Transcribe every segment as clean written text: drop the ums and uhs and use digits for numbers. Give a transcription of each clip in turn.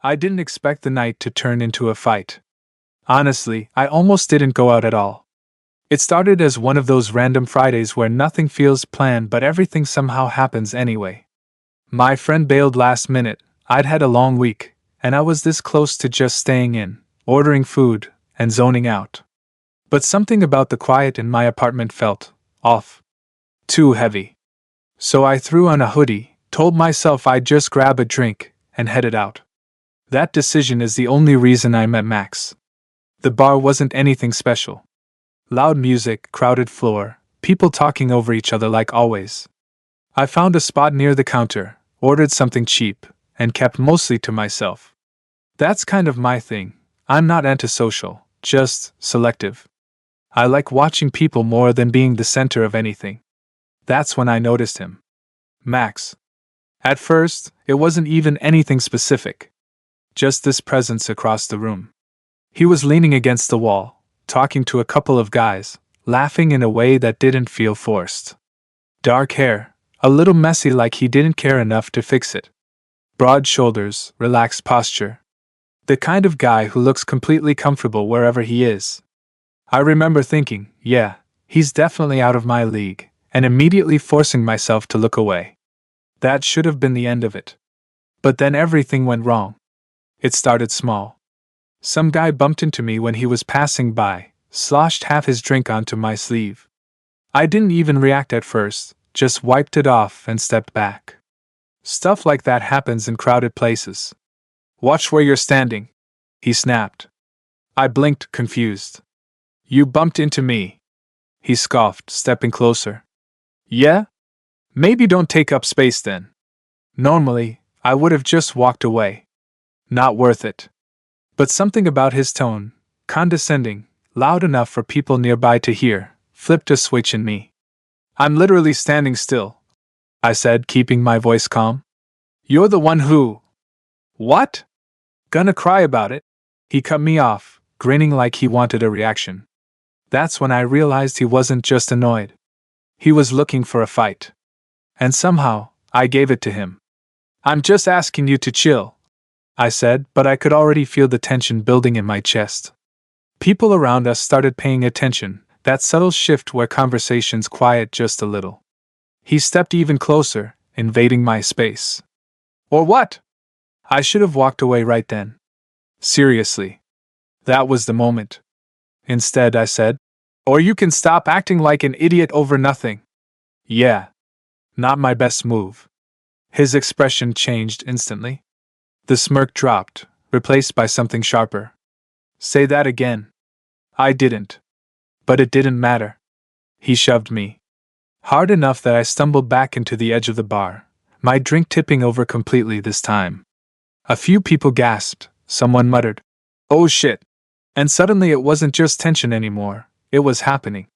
I didn't expect the night to turn into a fight. Honestly, I almost didn't go out at all. It started as one of those random Fridays where nothing feels planned but everything somehow happens anyway. My friend bailed last minute. I'd had a long week, and I was this close to just staying in, ordering food, and zoning out. But something about the quiet in my apartment felt off. Too heavy. So I threw on a hoodie, told myself I'd just grab a drink, and headed out. That decision is the only reason I met Max. The bar wasn't anything special. Loud music, crowded floor, people talking over each other like always. I found a spot near the counter, ordered something cheap, and kept mostly to myself. That's kind of my thing. I'm not antisocial, just selective. I like watching people more than being the center of anything. That's when I noticed him. Max. At first, it wasn't even anything specific. Just this presence across the room. He was leaning against the wall, talking to a couple of guys, laughing in a way that didn't feel forced. Dark hair, a little messy like he didn't care enough to fix it. Broad shoulders, relaxed posture. The kind of guy who looks completely comfortable wherever he is. I remember thinking, yeah, he's definitely out of my league, and immediately forcing myself to look away. That should have been the end of it. But then everything went wrong. It started small. Some guy bumped into me when he was passing by, sloshed half his drink onto my sleeve. I didn't even react at first, just wiped it off and stepped back. Stuff like that happens in crowded places. Watch where you're standing, he snapped. I blinked, confused. You bumped into me, he scoffed, stepping closer. Yeah? Maybe don't take up space then. Normally, I would have just walked away. Not worth it. But something about his tone, condescending, loud enough for people nearby to hear, flipped a switch in me. I'm literally standing still, I said, keeping my voice calm. You're the one who… What? Gonna cry about it? He cut me off, grinning like he wanted a reaction. That's when I realized he wasn't just annoyed. He was looking for a fight. And somehow, I gave it to him. I'm just asking you to chill, I said, but I could already feel the tension building in my chest. People around us started paying attention, that subtle shift where conversations quiet just a little. He stepped even closer, invading my space. Or what? I should have walked away right then. Seriously. That was the moment. Instead, I said, or you can stop acting like an idiot over nothing. Yeah. Not my best move. His expression changed instantly. The smirk dropped, replaced by something sharper. Say that again. I didn't. But it didn't matter. He shoved me. Hard enough that I stumbled back into the edge of the bar, my drink tipping over completely this time. A few people gasped, someone muttered, "Oh shit." And suddenly it wasn't just tension anymore, it was happening.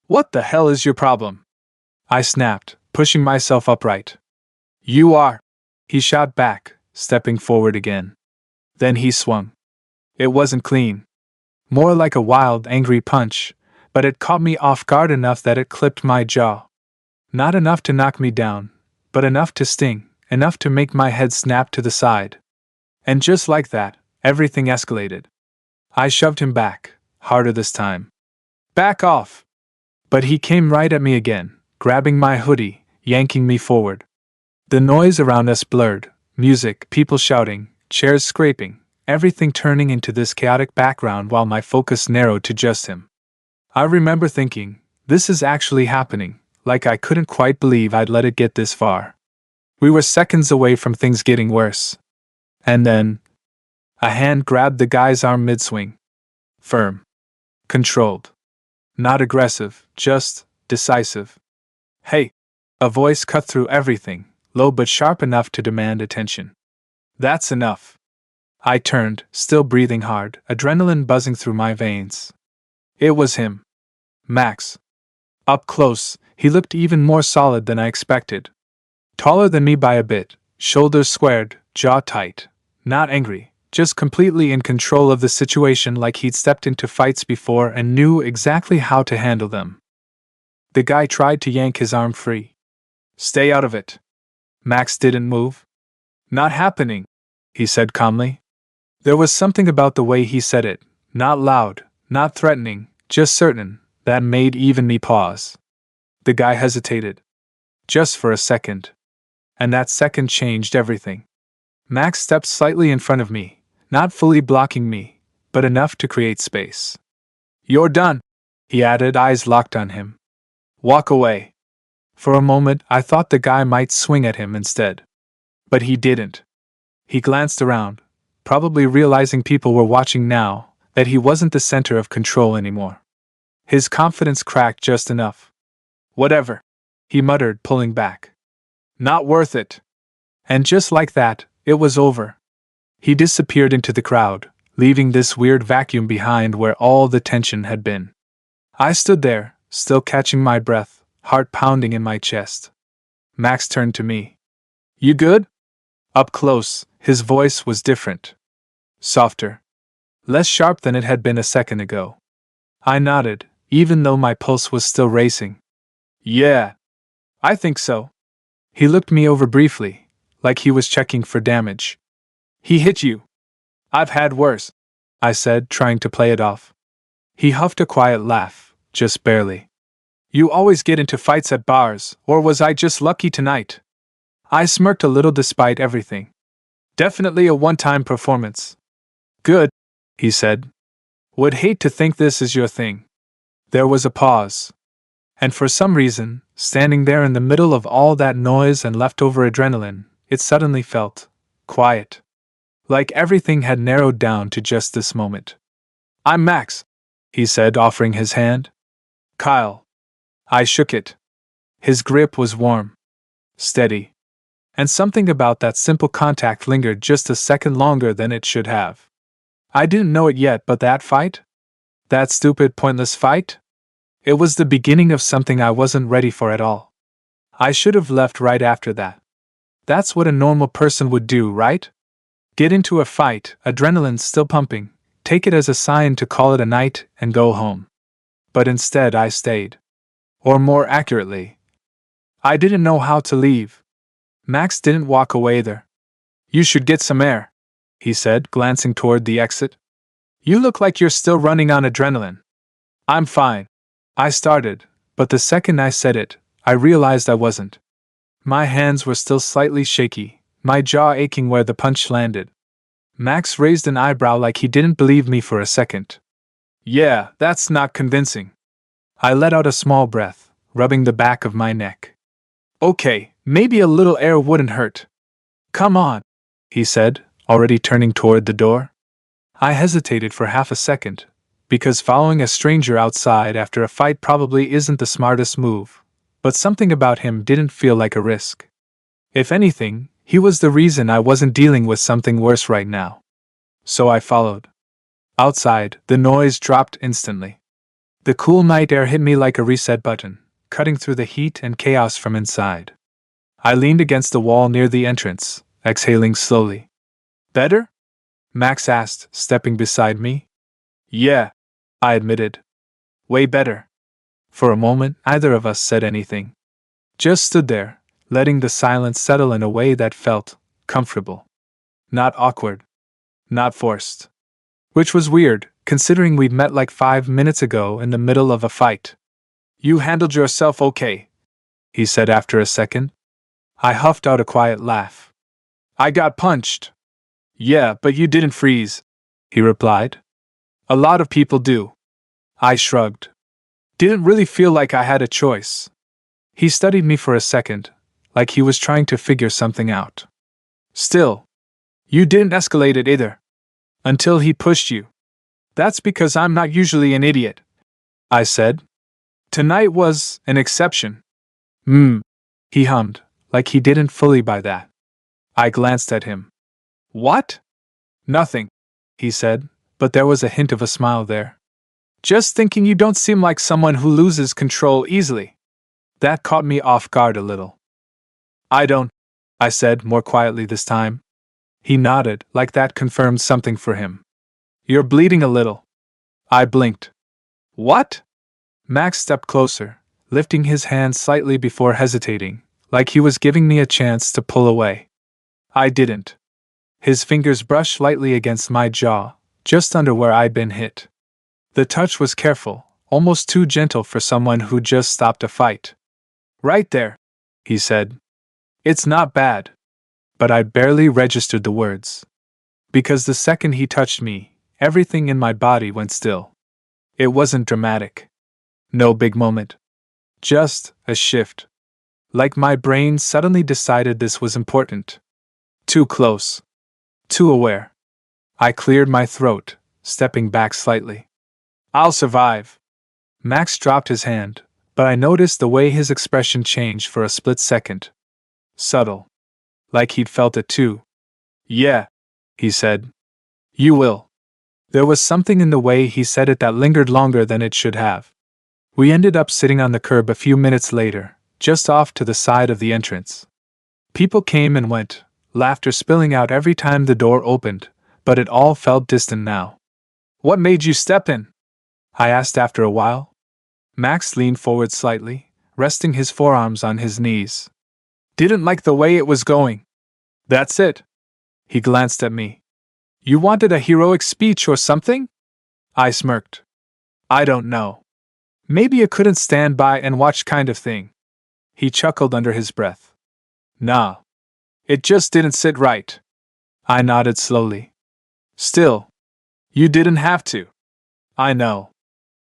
What the hell is your problem? I snapped, pushing myself upright. You are, he shot back, stepping forward again. Then he swung. It wasn't clean. More like a wild, angry punch, but it caught me off guard enough that it clipped my jaw. Not enough to knock me down, but enough to sting, enough to make my head snap to the side. And just like that, everything escalated. I shoved him back, harder this time. Back off! But he came right at me again, grabbing my hoodie, yanking me forward. The noise around us blurred, music, people shouting, chairs scraping, everything turning into this chaotic background while my focus narrowed to just him. I remember thinking, this is actually happening, like I couldn't quite believe I'd let it get this far. We were seconds away from things getting worse. And then, a hand grabbed the guy's arm mid-swing. Firm. Controlled. Not aggressive, just decisive. Hey! A voice cut through everything, low but sharp enough to demand attention. That's enough. I turned, still breathing hard, adrenaline buzzing through my veins. It was him. Max. Up close, he looked even more solid than I expected. Taller than me by a bit, shoulders squared, jaw tight. Not angry, just completely in control of the situation, like he'd stepped into fights before and knew exactly how to handle them. The guy tried to yank his arm free. Stay out of it. Max didn't move. Not happening, he said calmly. There was something about the way he said it, not loud, not threatening, just certain, that made even me pause. The guy hesitated. Just for a second. And that second changed everything. Max stepped slightly in front of me, not fully blocking me, but enough to create space. "You're done," he added, eyes locked on him. "Walk away." For a moment, I thought the guy might swing at him instead. But he didn't. He glanced around, probably realizing people were watching now, that he wasn't the center of control anymore. His confidence cracked just enough. "Whatever," he muttered, pulling back. "Not worth it." And just like that, it was over. He disappeared into the crowd, leaving this weird vacuum behind where all the tension had been. I stood there, still catching my breath, heart pounding in my chest. Max turned to me. "You good?" Up close, his voice was different. Softer. Less sharp than it had been a second ago. I nodded, even though my pulse was still racing. "Yeah, I think so." He looked me over briefly, like he was checking for damage. "He hit you?" "I've had worse," I said, trying to play it off. He huffed a quiet laugh, just barely. "You always get into fights at bars, or was I just lucky tonight?" I smirked a little despite everything. "Definitely a one-time performance." "Good," he said. "Would hate to think this is your thing." There was a pause. And for some reason, standing there in the middle of all that noise and leftover adrenaline, it suddenly felt quiet. Like everything had narrowed down to just this moment. "I'm Max," he said, offering his hand. "Kyle." I shook it. His grip was warm. Steady. And something about that simple contact lingered just a second longer than it should have. I didn't know it yet, but that fight? That stupid, pointless fight? It was the beginning of something I wasn't ready for at all. I should have left right after that. That's what a normal person would do, right? Get into a fight, adrenaline still pumping, take it as a sign to call it a night, and go home. But instead I stayed. Or more accurately, I didn't know how to leave. Max didn't walk away either. "You should get some air," he said, glancing toward the exit. "You look like you're still running on adrenaline." "I'm fine." I started, but the second I said it, I realized I wasn't. My hands were still slightly shaky, my jaw aching where the punch landed. Max raised an eyebrow like he didn't believe me for a second. "Yeah, that's not convincing." I let out a small breath, rubbing the back of my neck. "Okay, maybe a little air wouldn't hurt." "Come on," he said, already turning toward the door. I hesitated for half a second, because following a stranger outside after a fight probably isn't the smartest move, but something about him didn't feel like a risk. If anything, he was the reason I wasn't dealing with something worse right now. So I followed. Outside, the noise dropped instantly. The cool night air hit me like a reset button, cutting through the heat and chaos from inside. I leaned against the wall near the entrance, exhaling slowly. "Better?" Max asked, stepping beside me. "Yeah," I admitted. "Way better." For a moment, neither of us said anything. Just stood there, letting the silence settle in a way that felt comfortable. Not awkward. Not forced. Which was weird, considering we'd met like 5 minutes ago in the middle of a fight. "You handled yourself okay," he said after a second. I huffed out a quiet laugh. "I got punched." "Yeah, but you didn't freeze," he replied. "A lot of people do." I shrugged. Didn't really feel like I had a choice. He studied me for a second, like he was trying to figure something out. "Still, you didn't escalate it either. Until he pushed you." "That's because I'm not usually an idiot," I said. "Tonight was an exception." He hummed, like he didn't fully buy that. I glanced at him. "What?" "Nothing," he said, but there was a hint of a smile there. "Just thinking you don't seem like someone who loses control easily." That caught me off guard a little. "I don't," I said more quietly this time. He nodded, like that confirmed something for him. "You're bleeding a little." I blinked. "What?" Max stepped closer, lifting his hand slightly before hesitating, like he was giving me a chance to pull away. I didn't. His fingers brushed lightly against my jaw, just under where I'd been hit. The touch was careful, almost too gentle for someone who just stopped a fight. "Right there," he said. "It's not bad." But I barely registered the words. Because the second he touched me, everything in my body went still. It wasn't dramatic. No big moment. Just a shift. Like my brain suddenly decided this was important. Too close. Too aware. I cleared my throat, stepping back slightly. "I'll survive." Max dropped his hand, but I noticed the way his expression changed for a split second. Subtle. Like he'd felt it too. "Yeah," he said. "You will." There was something in the way he said it that lingered longer than it should have. We ended up sitting on the curb a few minutes later, just off to the side of the entrance. People came and went, laughter spilling out every time the door opened, but it all felt distant now. "What made you step in?" I asked after a while. Max leaned forward slightly, resting his forearms on his knees. "Didn't like the way it was going." "That's it." He glanced at me. "You wanted a heroic speech or something?" I smirked. "I don't know. Maybe a couldn't stand by and watch kind of thing." He chuckled under his breath. "Nah. It just didn't sit right." I nodded slowly. "Still, you didn't have to." "I know."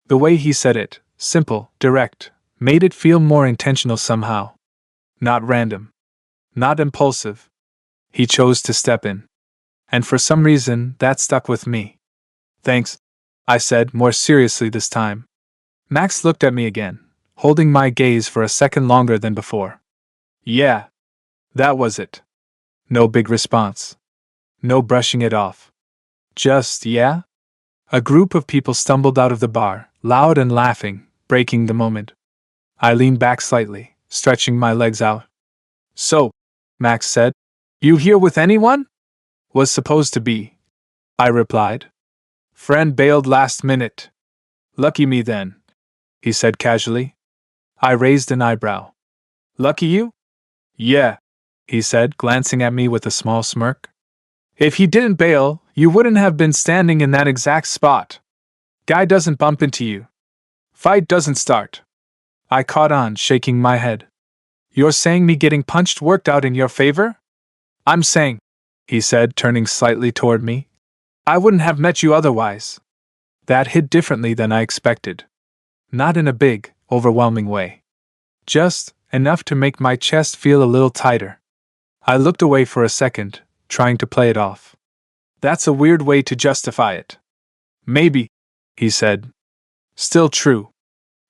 The way he said it, simple, direct, made it feel more intentional somehow. Not random. Not impulsive. He chose to step in. And for some reason, that stuck with me. "Thanks," I said, more seriously this time. Max looked at me again, holding my gaze for a second longer than before. "Yeah. That was it." No big response. No brushing it off. Just, "yeah?" A group of people stumbled out of the bar, loud and laughing, breaking the moment. I leaned back slightly, stretching my legs out. "So," Max said, "you here with anyone?" "Was supposed to be," I replied. "Friend bailed last minute." "Lucky me then," he said casually. I raised an eyebrow. "Lucky you?" "Yeah," he said, glancing at me with a small smirk. "If he didn't bail, you wouldn't have been standing in that exact spot. Guy doesn't bump into you. Fight doesn't start." I caught on, shaking my head. "You're saying me getting punched worked out in your favor?" "I'm saying," he said, turning slightly toward me, "I wouldn't have met you otherwise." That hit differently than I expected. Not in a big, overwhelming way. Just enough to make my chest feel a little tighter. I looked away for a second, trying to play it off. "That's a weird way to justify it." "Maybe," he said. "Still true."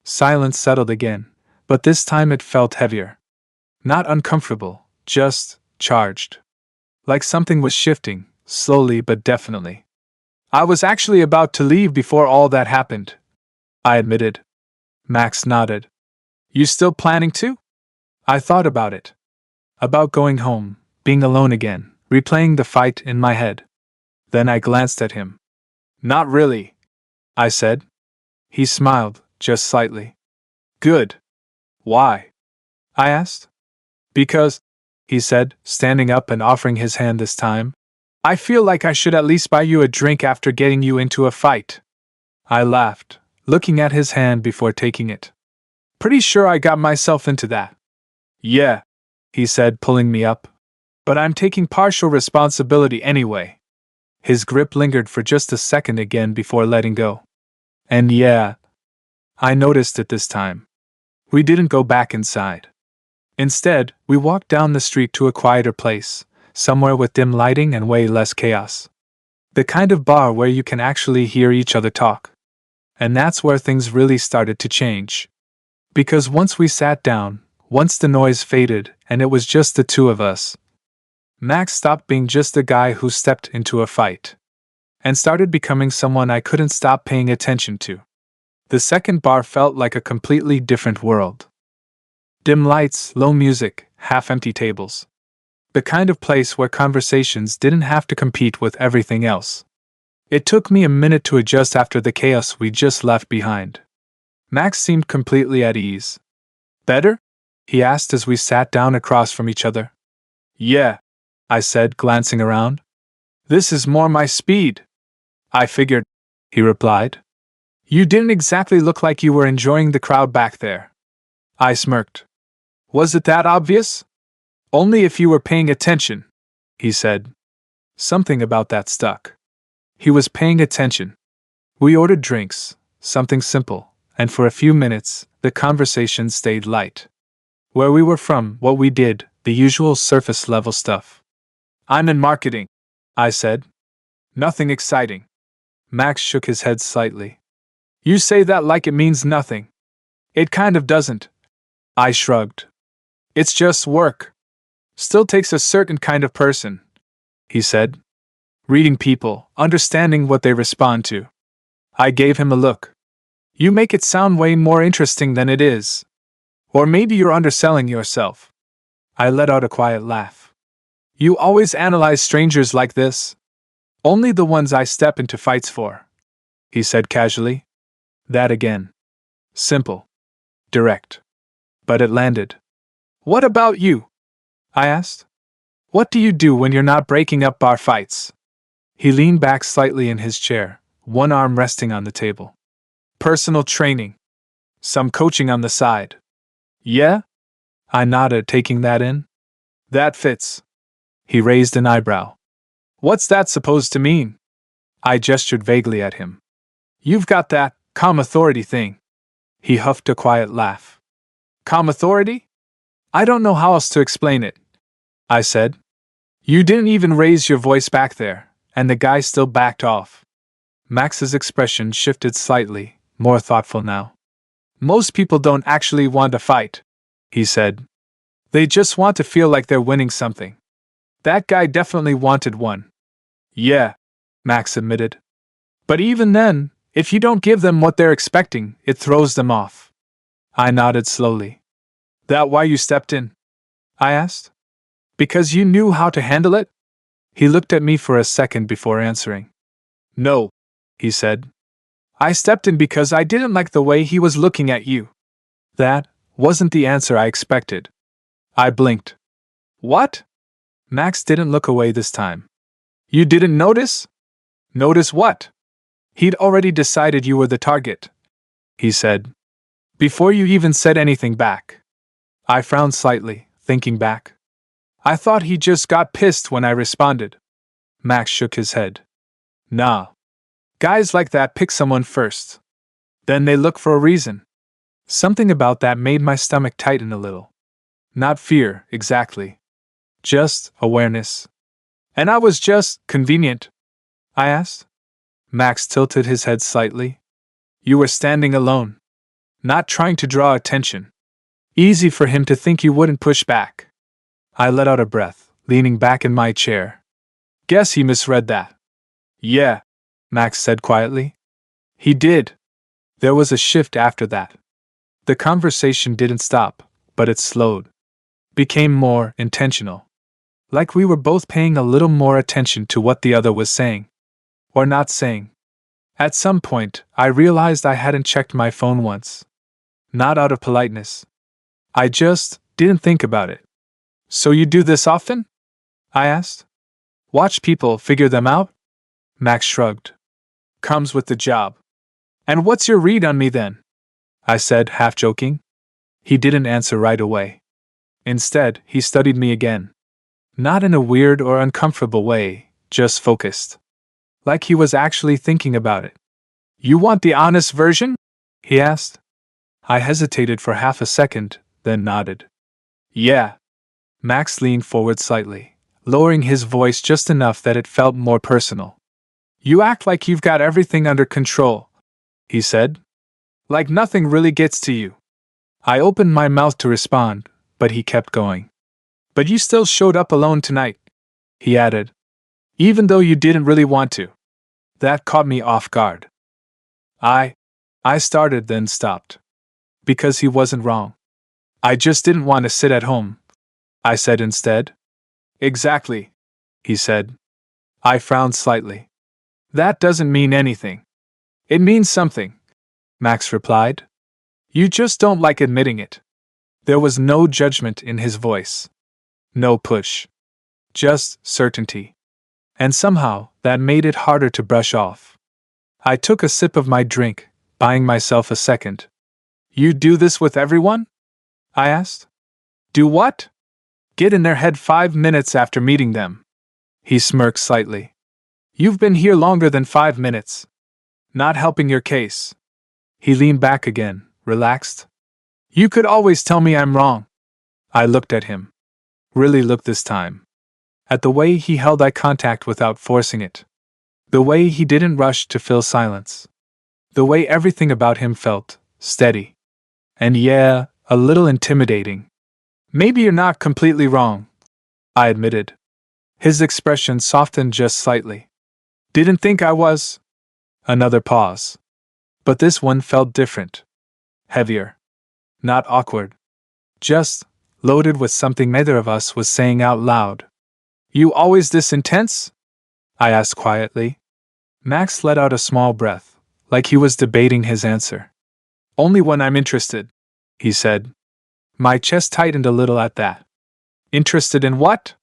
Silence settled again, but this time it felt heavier. Not uncomfortable, just charged. Like something was shifting, slowly but definitely. "I was actually about to leave before all that happened," I admitted. Max nodded. "You still planning to?" I thought about it. About going home, being alone again, replaying the fight in my head. Then I glanced at him. "Not really," I said. He smiled, just slightly. "Good. Why?" I asked. "Because," he said, standing up and offering his hand this time, "I feel like I should at least buy you a drink after getting you into a fight." I laughed, looking at his hand before taking it. "Pretty sure I got myself into that." "Yeah," he said, pulling me up. "But I'm taking partial responsibility anyway." His grip lingered for just a second again before letting go. "And yeah," I noticed it this time. We didn't go back inside. Instead, we walked down the street to a quieter place, somewhere with dim lighting and way less chaos. The kind of bar where you can actually hear each other talk. And that's where things really started to change. Because once we sat down, once the noise faded and it was just the two of us, Max stopped being just a guy who stepped into a fight. And started becoming someone I couldn't stop paying attention to. The second bar felt like a completely different world. Dim lights, low music, half-empty tables. The kind of place where conversations didn't have to compete with everything else. It took me a minute to adjust after the chaos we just left behind. Max seemed completely at ease. "Better?" he asked as we sat down across from each other. "Yeah," I said, glancing around. This is more my speed. I figured, he replied. You didn't exactly look like you were enjoying the crowd back there. I smirked. Was it that obvious? Only if you were paying attention, he said. Something about that stuck. He was paying attention. We ordered drinks, something simple, and for a few minutes, the conversation stayed light. Where we were from, what we did, the usual surface-level stuff. I'm in marketing, I said. Nothing exciting. Max shook his head slightly. You say that like it means nothing. It kind of doesn't. I shrugged. It's just work. Still takes a certain kind of person, he said. Reading people, understanding what they respond to. I gave him a look. You make it sound way more interesting than it is. Or maybe you're underselling yourself. I let out a quiet laugh. You always analyze strangers like this. Only the ones I step into fights for, he said casually. That again. Simple. Direct. But it landed. What about you? I asked. What do you do when you're not breaking up bar fights? He leaned back slightly in his chair, one arm resting on the table. Personal training. Some coaching on the side. Yeah? I nodded, taking that in. That fits. He raised an eyebrow. What's that supposed to mean? I gestured vaguely at him. You've got that calm authority thing. He huffed a quiet laugh. Calm authority? I don't know how else to explain it, I said. You didn't even raise your voice back there, and the guy still backed off. Max's expression shifted slightly, more thoughtful now. Most people don't actually want to fight, he said. They just want to feel like they're winning something. That guy definitely wanted one. Yeah, Max admitted. But even then, if you don't give them what they're expecting, it throws them off. I nodded slowly. That why you stepped in? I asked. Because you knew how to handle it? He looked at me for a second before answering. No, he said. I stepped in because I didn't like the way he was looking at you. That wasn't the answer I expected. I blinked. What? Max didn't look away this time. You didn't notice? Notice what? He'd already decided you were the target, he said. Before you even said anything back. I frowned slightly, thinking back. I thought he just got pissed when I responded. Max shook his head. Nah. Guys like that pick someone first. Then they look for a reason. Something about that made my stomach tighten a little. Not fear, exactly. Just awareness. And I was just convenient, I asked. Max tilted his head slightly. You were standing alone. Not trying to draw attention. Easy for him to think you wouldn't push back. I let out a breath, leaning back in my chair. Guess he misread that. Yeah, Max said quietly. He did. There was a shift after that. The conversation didn't stop, but it slowed. Became more intentional. Like we were both paying a little more attention to what the other was saying. Or not saying. At some point, I realized I hadn't checked my phone once. Not out of politeness. I just didn't think about it. So you do this often? I asked. Watch people figure them out? Max shrugged. Comes with the job. And what's your read on me then? I said, half joking. He didn't answer right away. Instead, he studied me again. Not in a weird or uncomfortable way, just focused. Like he was actually thinking about it. You want the honest version? He asked. I hesitated for half a second, then nodded. Yeah. Max leaned forward slightly, lowering his voice just enough that it felt more personal. You act like you've got everything under control, he said. Like nothing really gets to you. I opened my mouth to respond, but he kept going. But you still showed up alone tonight, he added. Even though you didn't really want to. That caught me off guard. I started then stopped. Because he wasn't wrong. I just didn't want to sit at home, I said instead. Exactly, he said. I frowned slightly. That doesn't mean anything. It means something, Max replied. You just don't like admitting it. There was no judgment in his voice. No push. Just certainty. And somehow, that made it harder to brush off. I took a sip of my drink, buying myself a second. You do this with everyone? I asked. Do what? Get in their head 5 minutes after meeting them. He smirked slightly. You've been here longer than 5 minutes. Not helping your case. He leaned back again, relaxed. You could always tell me I'm wrong. I looked at him. Really looked this time. At the way he held eye contact without forcing it. The way he didn't rush to fill silence. The way everything about him felt steady. And yeah, a little intimidating. Maybe you're not completely wrong, I admitted. His expression softened just slightly. Didn't think I was. Another pause. But this one felt different. Heavier. Not awkward. Just loaded with something neither of us was saying out loud. You always this intense? I asked quietly. Max let out a small breath, like he was debating his answer. Only when I'm interested, he said. My chest tightened a little at that. Interested in what?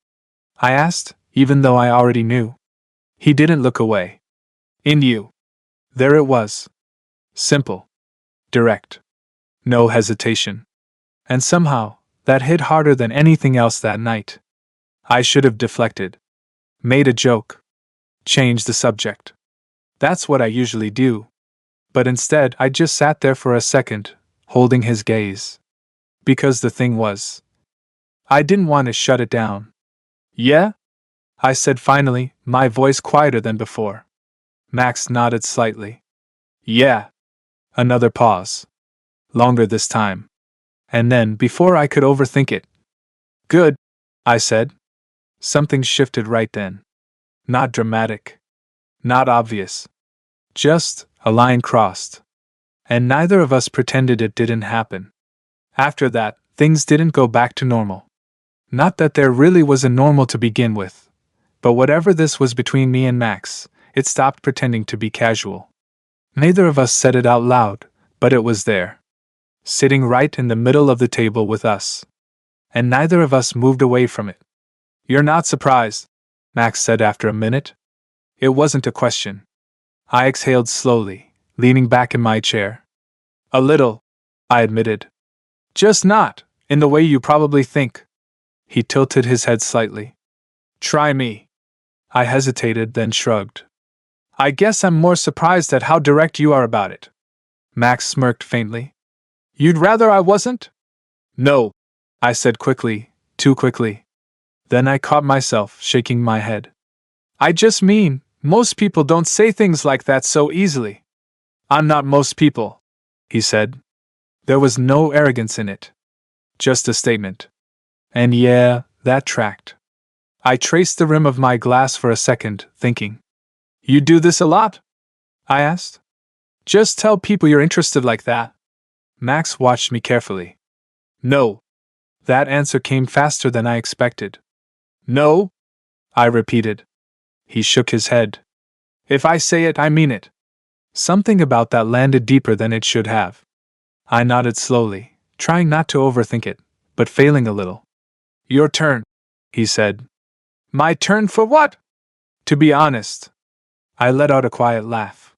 I asked, even though I already knew. He didn't look away. In you. There it was. Simple. Direct. No hesitation. And somehow, that hit harder than anything else that night. I should have deflected. Made a joke. Changed the subject. That's what I usually do. But instead, I just sat there for a second, holding his gaze. Because the thing was, I didn't want to shut it down. Yeah? I said finally, my voice quieter than before. Max nodded slightly. Yeah. Another pause. Longer this time. And then, before I could overthink it. Good, I said. Something shifted right then. Not dramatic. Not obvious. Just a line crossed. And neither of us pretended it didn't happen. After that, things didn't go back to normal. Not that there really was a normal to begin with. But whatever this was between me and Max, it stopped pretending to be casual. Neither of us said it out loud, but it was there. Sitting right in the middle of the table with us. And neither of us moved away from it. You're not surprised, Max said after a minute. It wasn't a question. I exhaled slowly, leaning back in my chair. A little, I admitted. Just not, in the way you probably think. He tilted his head slightly. Try me. I hesitated, then shrugged. I guess I'm more surprised at how direct you are about it. Max smirked faintly. You'd rather I wasn't? No, I said quickly, too quickly. Then I caught myself shaking my head. I just mean, most people don't say things like that so easily. I'm not most people, he said. There was no arrogance in it. Just a statement. And yeah, that tracked. I traced the rim of my glass for a second, thinking. You do this a lot? I asked. Just tell people you're interested like that. Max watched me carefully. No. That answer came faster than I expected. No? I repeated. He shook his head. If I say it, I mean it. Something about that landed deeper than it should have. I nodded slowly, trying not to overthink it, but failing a little. Your turn, he said. My turn for what? To be honest. I let out a quiet laugh.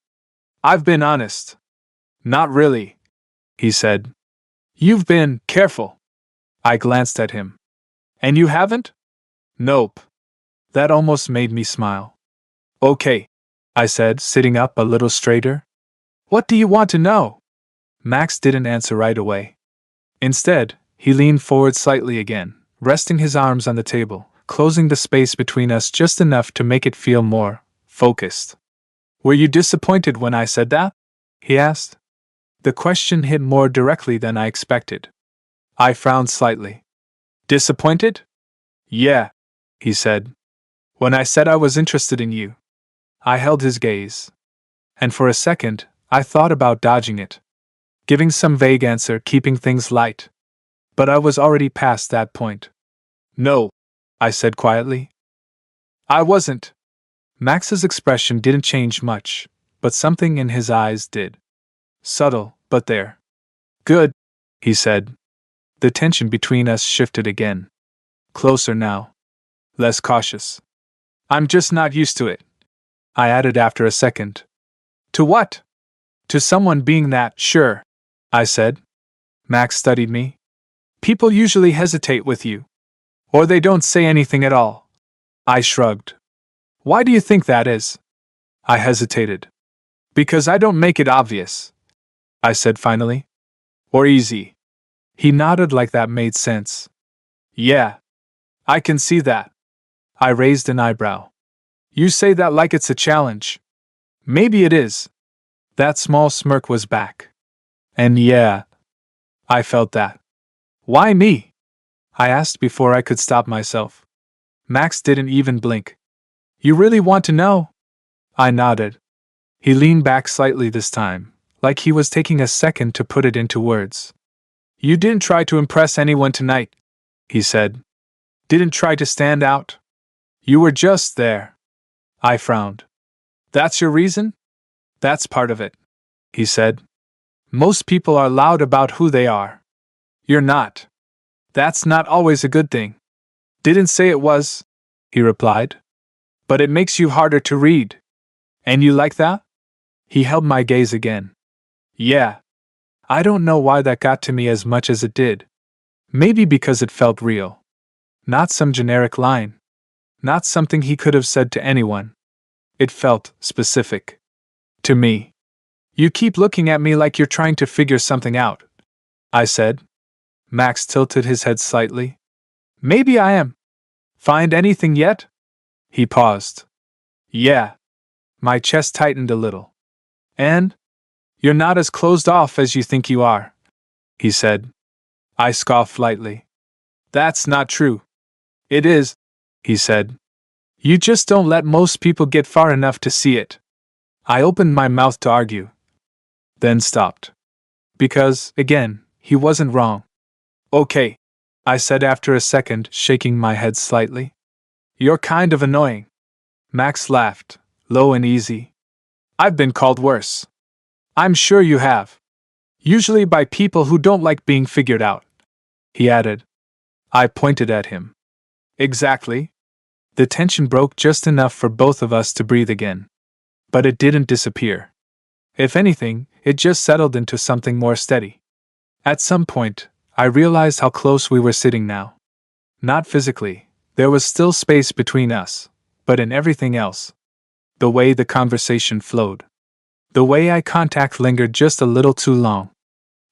I've been honest. Not really, he said. You've been careful. I glanced at him. And you haven't? Nope. That almost made me smile. Okay, I said, sitting up a little straighter. What do you want to know? Max didn't answer right away. Instead, he leaned forward slightly again, resting his arms on the table, closing the space between us just enough to make it feel more focused. Were you disappointed when I said that? He asked. The question hit more directly than I expected. I frowned slightly. Disappointed? Yeah, he said. When I said I was interested in you. I held his gaze. And for a second, I thought about dodging it. Giving some vague answer, keeping things light. But I was already past that point. No, I said quietly. I wasn't. Max's expression didn't change much, but something in his eyes did. Subtle, but there. Good, he said. The tension between us shifted again. Closer now. Less cautious. I'm just not used to it, I added after a second. To what? To someone being that sure, I said. Max studied me. People usually hesitate with you. Or they don't say anything at all. I shrugged. Why do you think that is? I hesitated. Because I don't make it obvious, I said finally. Or easy. He nodded like that made sense. Yeah. I can see that. I raised an eyebrow. You say that like it's a challenge. Maybe it is. That small smirk was back. And yeah, I felt that. Why me? I asked before I could stop myself. Max didn't even blink. You really want to know? I nodded. He leaned back slightly this time, like he was taking a second to put it into words. You didn't try to impress anyone tonight, he said. Didn't try to stand out. You were just there. I frowned. That's your reason? That's part of it, he said. Most people are loud about who they are. You're not. That's not always a good thing. Didn't say it was, he replied. But it makes you harder to read. And you like that? He held my gaze again. Yeah. I don't know why that got to me as much as it did. Maybe because it felt real. Not some generic line. Not something he could have said to anyone. It felt specific. To me. You keep looking at me like you're trying to figure something out, I said. Max tilted his head slightly. Maybe I am. Find anything yet? He paused. Yeah. My chest tightened a little. And? You're not as closed off as you think you are, he said. I scoffed lightly. That's not true. It is, he said. You just don't let most people get far enough to see it. I opened my mouth to argue. Then stopped. Because, again, he wasn't wrong. Okay, I said after a second, shaking my head slightly. You're kind of annoying. Max laughed, low and easy. I've been called worse. I'm sure you have. Usually by people who don't like being figured out, he added. I pointed at him. Exactly. The tension broke just enough for both of us to breathe again. But it didn't disappear. If anything, it just settled into something more steady. At some point, I realized how close we were sitting now. Not physically, there was still space between us, but in everything else. The way the conversation flowed. The way eye contact lingered just a little too long.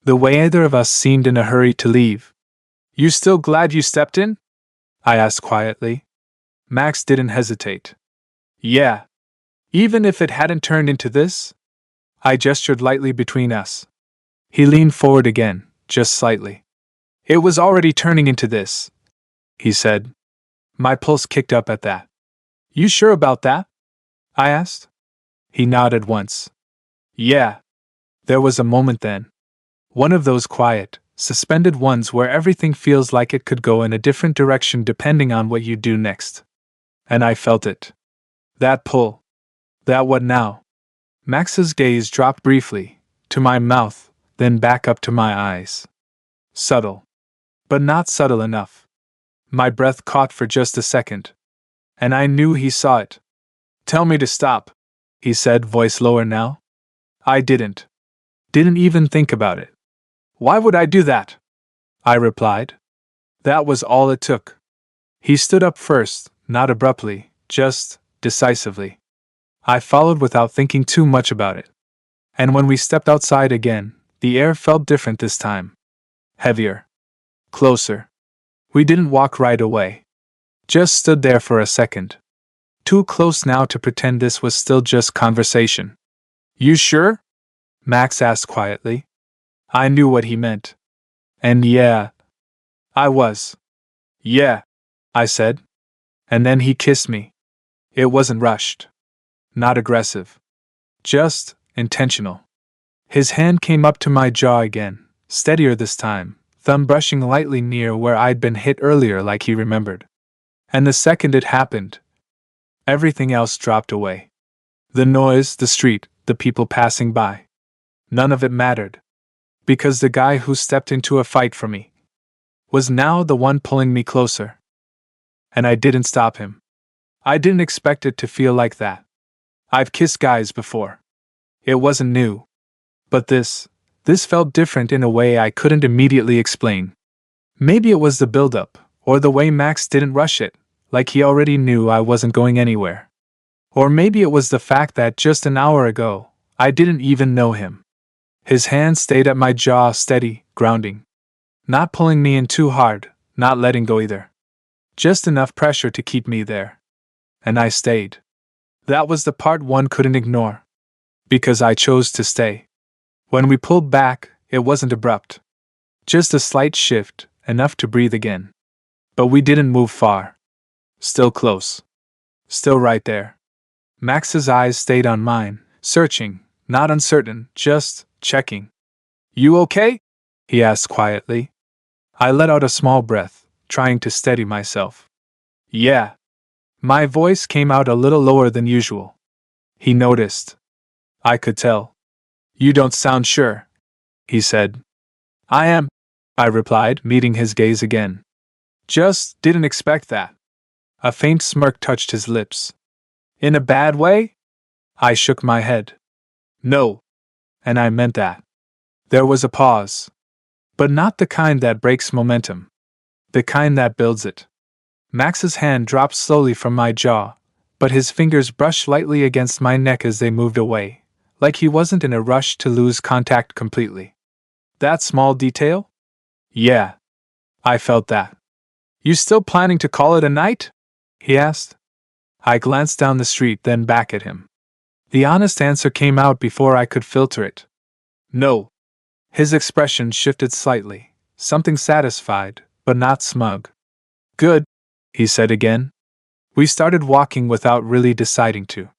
The way either of us seemed in a hurry to leave. You still glad you stepped in? I asked quietly. Max didn't hesitate. Yeah. Even if it hadn't turned into this? I gestured lightly between us. He leaned forward again, just slightly. It was already turning into this, he said. My pulse kicked up at that. You sure about that? I asked. He nodded once. Yeah. There was a moment then. One of those quiet, suspended ones where everything feels like it could go in a different direction depending on what you do next. And I felt it. That pull. That what now? Max's gaze dropped briefly, to my mouth, then back up to my eyes. Subtle. But not subtle enough. My breath caught for just a second. And I knew he saw it. Tell me to stop, he said, voice lower now. I didn't. Didn't even think about it. Why would I do that? I replied. That was all it took. He stood up first, not abruptly, just decisively. I followed without thinking too much about it. And when we stepped outside again, the air felt different this time. Heavier. Closer. We didn't walk right away. Just stood there for a second. Too close now to pretend this was still just conversation. You sure? Max asked quietly. I knew what he meant. And yeah. I was. Yeah, I said. And then he kissed me. It wasn't rushed. Not aggressive. Just intentional. His hand came up to my jaw again, steadier this time, thumb brushing lightly near where I'd been hit earlier like he remembered. And the second it happened, everything else dropped away. The noise, the street, the people passing by. None of it mattered. Because the guy who stepped into a fight for me was now the one pulling me closer. And I didn't stop him. I didn't expect it to feel like that. I've kissed guys before. It wasn't new. But this felt different in a way I couldn't immediately explain. Maybe it was the buildup, or the way Max didn't rush it, like he already knew I wasn't going anywhere. Or maybe it was the fact that just an hour ago, I didn't even know him. His hand stayed at my jaw, steady, grounding. Not pulling me in too hard, not letting go either. Just enough pressure to keep me there. And I stayed. That was the part one couldn't ignore. Because I chose to stay. When we pulled back, it wasn't abrupt. Just a slight shift, enough to breathe again. But we didn't move far. Still close. Still right there. Max's eyes stayed on mine, searching, not uncertain, just checking. You okay? He asked quietly. I let out a small breath, trying to steady myself. Yeah. My voice came out a little lower than usual. He noticed. I could tell. You don't sound sure, he said. I am, I replied, meeting his gaze again. Just didn't expect that. A faint smirk touched his lips. In a bad way? I shook my head. No. And I meant that. There was a pause. But not the kind that breaks momentum. The kind that builds it. Max's hand dropped slowly from my jaw, but his fingers brushed lightly against my neck as they moved away, like he wasn't in a rush to lose contact completely. That small detail? Yeah. I felt that. You still planning to call it a night? He asked. I glanced down the street, then back at him. The honest answer came out before I could filter it. No. His expression shifted slightly, something satisfied, but not smug. Good, he said again. We started walking without really deciding to.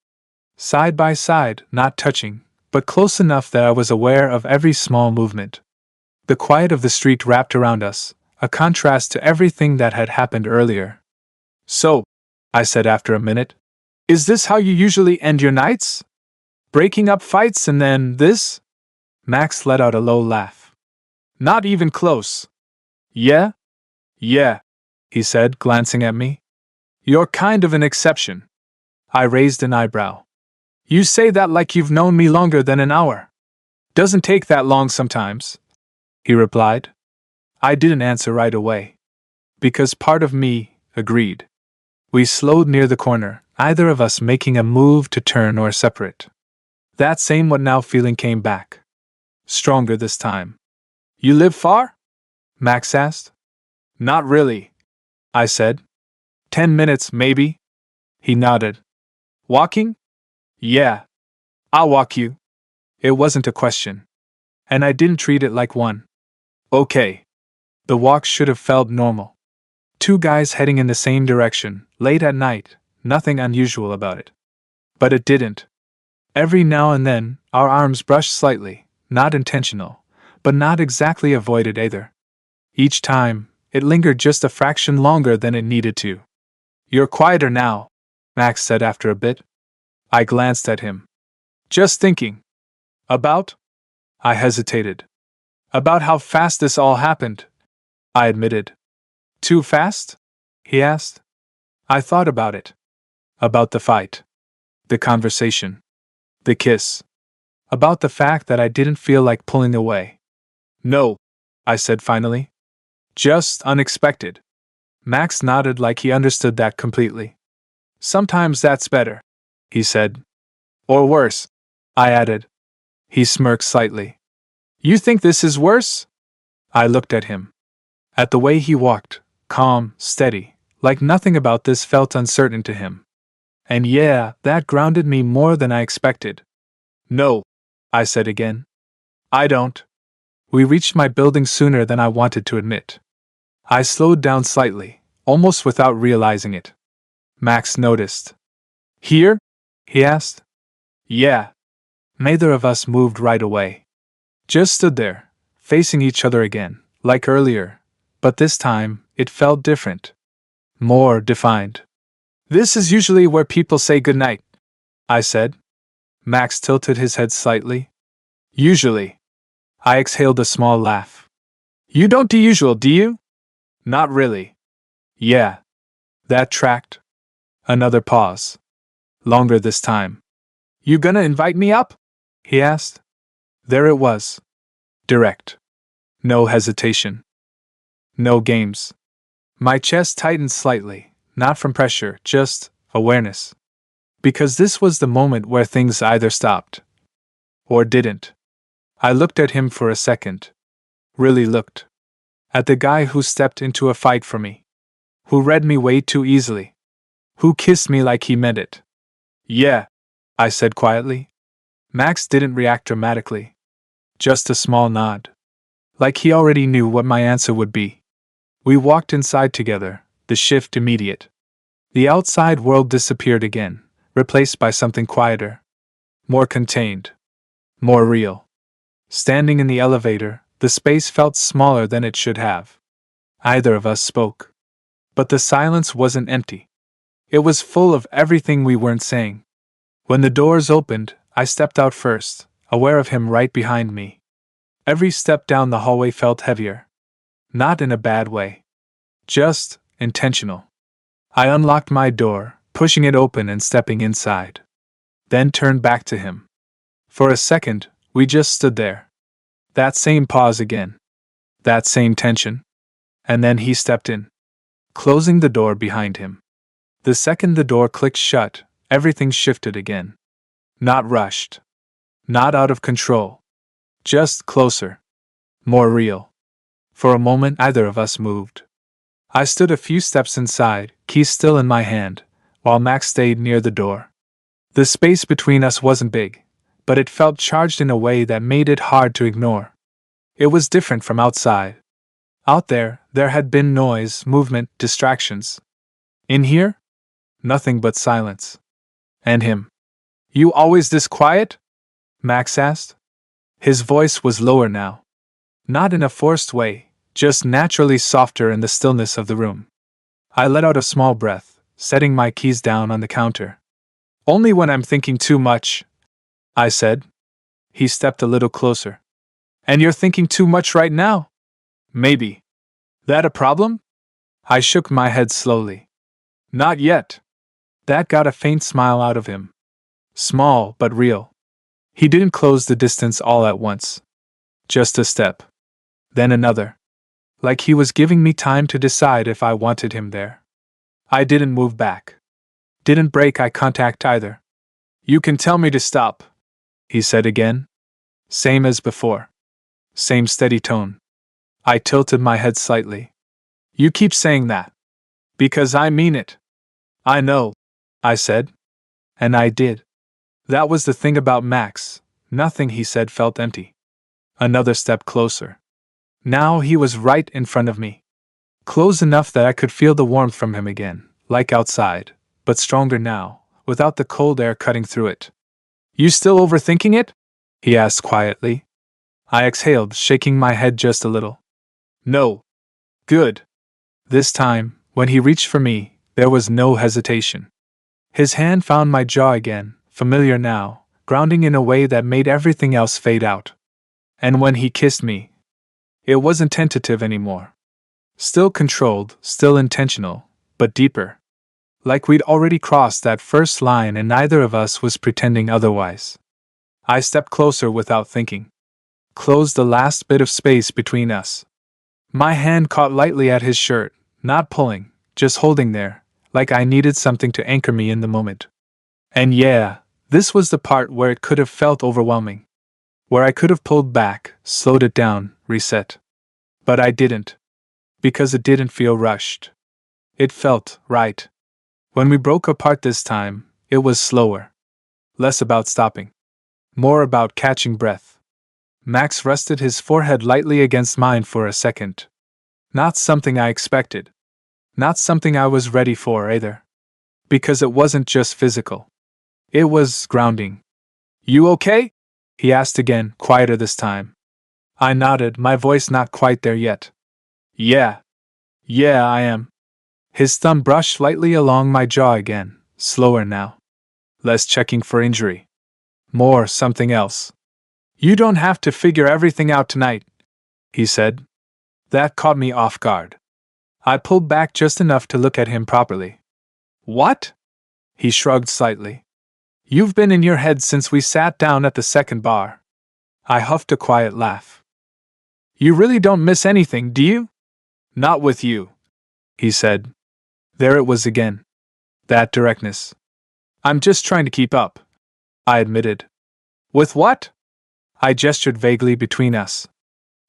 Side by side, not touching, but close enough that I was aware of every small movement. The quiet of the street wrapped around us, a contrast to everything that had happened earlier. So, I said after a minute, is this how you usually end your nights? Breaking up fights and then this? Max let out a low laugh. Not even close. Yeah? Yeah, he said, glancing at me. You're kind of an exception. I raised an eyebrow. You say that like you've known me longer than an hour. Doesn't take that long sometimes, he replied. I didn't answer right away. Because part of me agreed. We slowed near the corner, either of us making a move to turn or separate. That same what now feeling came back. Stronger this time. You live far? Max asked. Not really, I said. 10 minutes, maybe. He nodded. Walking? Yeah. I'll walk you. It wasn't a question. And I didn't treat it like one. Okay. The walk should have felt normal. Two guys heading in the same direction, late at night, nothing unusual about it. But it didn't. Every now and then, our arms brushed slightly, not intentional, but not exactly avoided either. Each time, it lingered just a fraction longer than it needed to. You're quieter now, Max said after a bit. I glanced at him. Just thinking. About? I hesitated. About how fast this all happened, I admitted. Too fast? He asked. I thought about it. About the fight. The conversation. The kiss. About the fact that I didn't feel like pulling away. No, I said finally. Just unexpected. Max nodded like he understood that completely. Sometimes that's better, he said. Or worse, I added. He smirked slightly. You think this is worse? I looked at him. At the way he walked, calm, steady, like nothing about this felt uncertain to him. And yeah, that grounded me more than I expected. No, I said again. I don't. We reached my building sooner than I wanted to admit. I slowed down slightly, almost without realizing it. Max noticed. Here? He asked. Yeah. Neither of us moved right away. Just stood there, facing each other again, like earlier, but this time, it felt different. More defined. This is usually where people say goodnight, I said. Max tilted his head slightly. Usually. I exhaled a small laugh. You don't do usual, do you? Not really. Yeah. That tracked. Another pause. Longer this time. You gonna invite me up? He asked. There it was. Direct. No hesitation. No games. My chest tightened slightly, not from pressure, just awareness. Because this was the moment where things either stopped or didn't. I looked at him for a second. Really looked. At the guy who stepped into a fight for me. Who read me way too easily. Who kissed me like he meant it. Yeah, I said quietly. Max didn't react dramatically. Just a small nod. Like he already knew what my answer would be. We walked inside together, the shift immediate. The outside world disappeared again, replaced by something quieter. More contained. More real. Standing in the elevator, the space felt smaller than it should have. Either of us spoke. But the silence wasn't empty. It was full of everything we weren't saying. When the doors opened, I stepped out first, aware of him right behind me. Every step down the hallway felt heavier. Not in a bad way. Just intentional. I unlocked my door, pushing it open and stepping inside. Then turned back to him. For a second, we just stood there. That same pause again. That same tension. And then he stepped in, closing the door behind him. The second the door clicked shut, everything shifted again. Not rushed. Not out of control. Just closer. More real. For a moment, neither of us moved. I stood a few steps inside, key still in my hand, while Max stayed near the door. The space between us wasn't big, but it felt charged in a way that made it hard to ignore. It was different from outside. Out there had been noise, movement, distractions. In here? Nothing but silence. And him. You always this quiet? Max asked. His voice was lower now. Not in a forced way, just naturally softer in the stillness of the room. I let out a small breath, setting my keys down on the counter. Only when I'm thinking too much, I said. He stepped a little closer. And you're thinking too much right now? Maybe. That a problem? I shook my head slowly. Not yet. That got a faint smile out of him. Small but real. He didn't close the distance all at once. Just a step. Then another. Like he was giving me time to decide if I wanted him there. I didn't move back. Didn't break eye contact either. You can tell me to stop, he said again. Same as before. Same steady tone. I tilted my head slightly. You keep saying that. Because I mean it. I know, I said. And I did. That was the thing about Max. Nothing he said felt empty. Another step closer. Now he was right in front of me. Close enough that I could feel the warmth from him again, like outside, but stronger now, without the cold air cutting through it. You still overthinking it? He asked quietly. I exhaled, shaking my head just a little. No. Good. This time, when he reached for me, there was no hesitation. His hand found my jaw again, familiar now, grounding in a way that made everything else fade out. And when he kissed me, it wasn't tentative anymore. Still controlled, still intentional, but deeper. Like we'd already crossed that first line and neither of us was pretending otherwise. I stepped closer without thinking. Closed the last bit of space between us. My hand caught lightly at his shirt, not pulling, just holding there, like I needed something to anchor me in the moment. And yeah, this was the part where it could have felt overwhelming. Where I could have pulled back, slowed it down, reset. But I didn't. Because it didn't feel rushed. It felt right. When we broke apart this time, it was slower. Less about stopping. More about catching breath. Max rested his forehead lightly against mine for a second. Not something I expected. Not something I was ready for either. Because it wasn't just physical. It was grounding. You okay? He asked again, quieter this time. I nodded, my voice not quite there yet. Yeah, I am. His thumb brushed lightly along my jaw again, slower now. Less checking for injury. More something else. You don't have to figure everything out tonight, he said. That caught me off guard. I pulled back just enough to look at him properly. What? He shrugged slightly. You've been in your head since we sat down at the second bar. I huffed a quiet laugh. You really don't miss anything, do you? Not with you, he said. There it was again. That directness. I'm just trying to keep up, I admitted. With what? I gestured vaguely between us.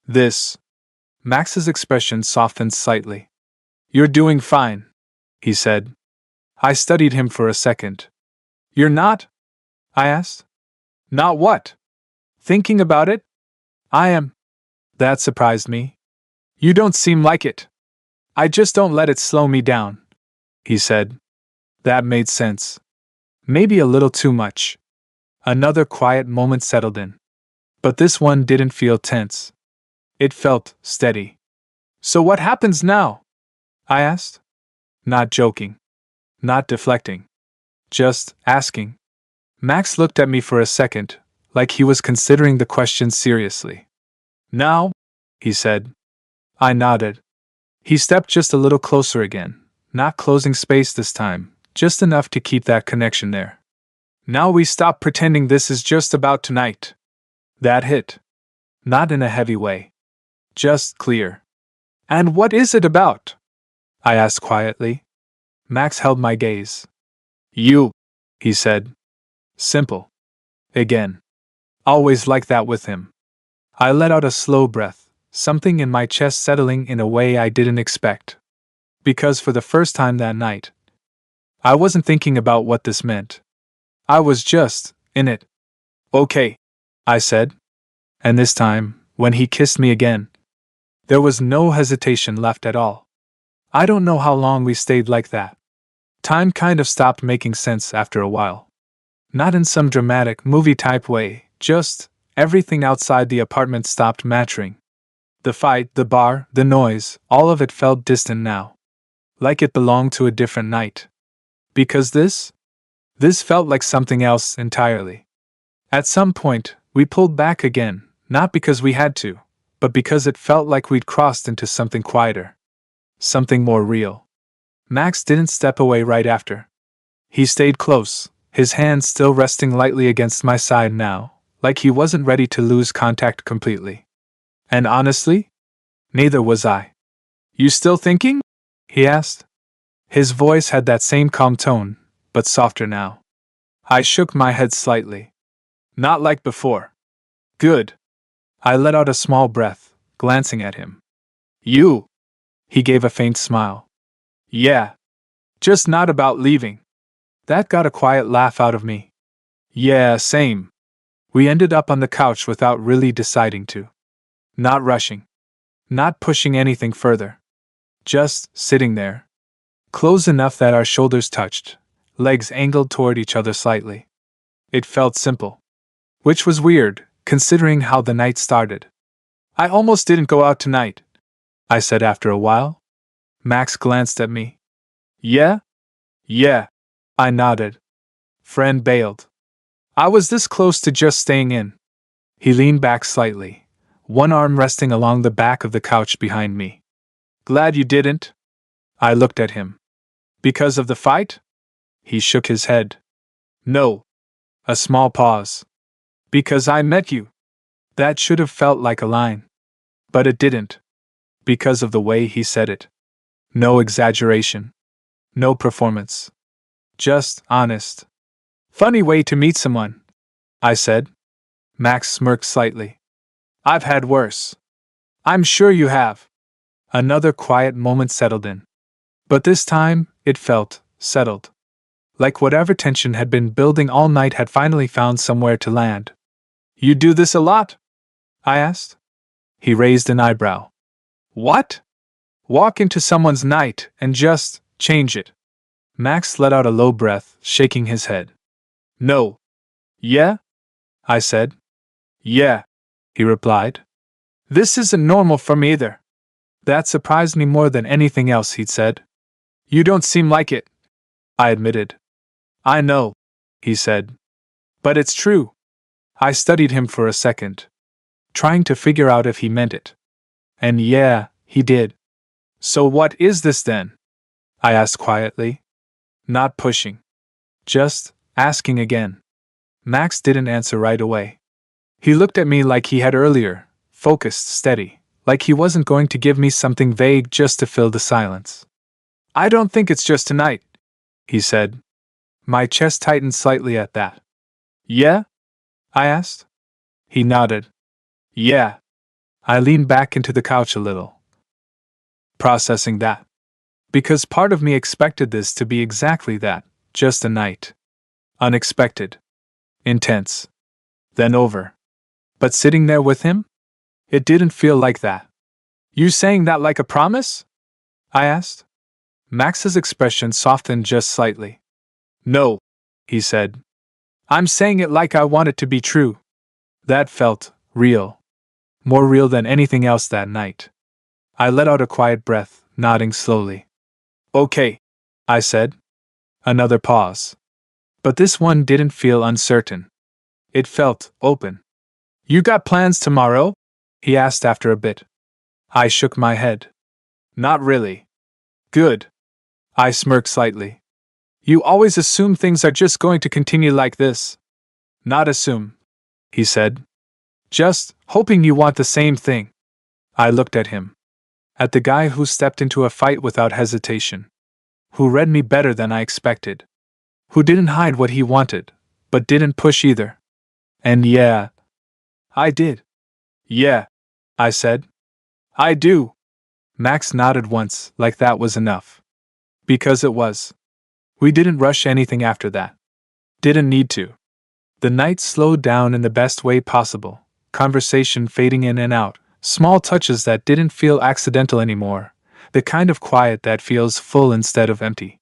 This. Max's expression softened slightly. You're doing fine, he said. I studied him for a second. You're not? I asked. Not what? Thinking about it? I am. That surprised me. You don't seem like it. I just don't let it slow me down, he said. That made sense. Maybe a little too much. Another quiet moment settled in. But this one didn't feel tense. It felt steady. So what happens now? I asked. Not joking. Not deflecting. Just asking. Max looked at me for a second, like he was considering the question seriously. Now? He said. I nodded. He stepped just a little closer again, not closing space this time, just enough to keep that connection there. Now we stop pretending this is just about tonight. That hit. Not in a heavy way. Just clear. And what is it about? I asked quietly. Max held my gaze. You, he said. Simple. Again. Always like that with him. I let out a slow breath, something in my chest settling in a way I didn't expect. Because for the first time that night, I wasn't thinking about what this meant. I was just in it. Okay, I said. And this time, when he kissed me again, there was no hesitation left at all. I don't know how long we stayed like that. Time kind of stopped making sense after a while. Not in some dramatic movie-type way, just everything outside the apartment stopped mattering. The fight, the bar, the noise, all of it felt distant now. Like it belonged to a different night. Because this felt like something else entirely. At some point, we pulled back again, not because we had to, but because it felt like we'd crossed into something quieter. Something more real. Max didn't step away right after. He stayed close, his hand still resting lightly against my side now, like he wasn't ready to lose contact completely. And honestly, neither was I. You still thinking? He asked. His voice had that same calm tone, but softer now. I shook my head slightly. Not like before. Good. I let out a small breath, glancing at him. You? He gave a faint smile. Yeah. Just not about leaving. That got a quiet laugh out of me. Yeah, same. We ended up on the couch without really deciding to. Not rushing. Not pushing anything further. Just sitting there. Close enough that our shoulders touched, legs angled toward each other slightly. It felt simple. Which was weird, considering how the night started. I almost didn't go out tonight, I said after a while. Max glanced at me. Yeah? Yeah. I nodded. Friend bailed. I was this close to just staying in. He leaned back slightly, one arm resting along the back of the couch behind me. Glad you didn't? I looked at him. Because of the fight? He shook his head. No. A small pause. Because I met you. That should have felt like a line. But it didn't. Because of the way he said it. No exaggeration. No performance. Just honest. Funny way to meet someone, I said. Max smirked slightly. I've had worse. I'm sure you have. Another quiet moment settled in. But this time, it felt settled. Like whatever tension had been building all night had finally found somewhere to land. You do this a lot? I asked. He raised an eyebrow. What? Walk into someone's night and just change it. Max let out a low breath, shaking his head. No. Yeah? I said. Yeah, he replied. This isn't normal for me either. That surprised me more than anything else he'd said. You don't seem like it, I admitted. I know, he said. But it's true. I studied him for a second, trying to figure out if he meant it. And yeah, he did. So what is this then? I asked quietly. Not pushing. Just asking again. Max didn't answer right away. He looked at me like he had earlier, focused, steady, like he wasn't going to give me something vague just to fill the silence. I don't think it's just tonight, he said. My chest tightened slightly at that. Yeah? I asked. He nodded. Yeah. I leaned back into the couch a little, processing that. Because part of me expected this to be exactly that, just a night. Unexpected. Intense. Then over. But sitting there with him? It didn't feel like that. You saying that like a promise? I asked. Max's expression softened just slightly. No, he said. I'm saying it like I want it to be true. That felt real. More real than anything else that night. I let out a quiet breath, nodding slowly. Okay, I said. Another pause. But this one didn't feel uncertain. It felt open. You got plans tomorrow? He asked after a bit. I shook my head. Not really. Good. I smirked slightly. You always assume things are just going to continue like this. Not assume, he said. Just hoping you want the same thing. I looked at him. At the guy who stepped into a fight without hesitation. Who read me better than I expected. Who didn't hide what he wanted, but didn't push either. And yeah, I did. Yeah, I said. I do. Max nodded once, like that was enough. Because it was. We didn't rush anything after that. Didn't need to. The night slowed down in the best way possible, conversation fading in and out, small touches that didn't feel accidental anymore, the kind of quiet that feels full instead of empty.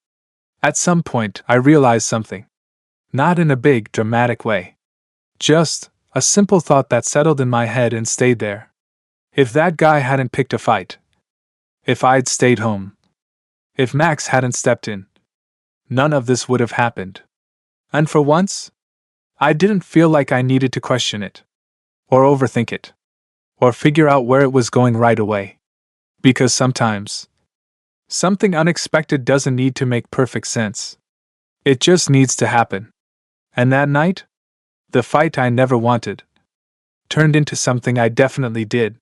At some point, I realized something. Not in a big, dramatic way. Just a simple thought that settled in my head and stayed there. If that guy hadn't picked a fight, if I'd stayed home, if Max hadn't stepped in, none of this would have happened. And for once, I didn't feel like I needed to question it, or overthink it, or figure out where it was going right away. Because sometimes, something unexpected doesn't need to make perfect sense. It just needs to happen. And that night, the fight I never wanted turned into something I definitely did.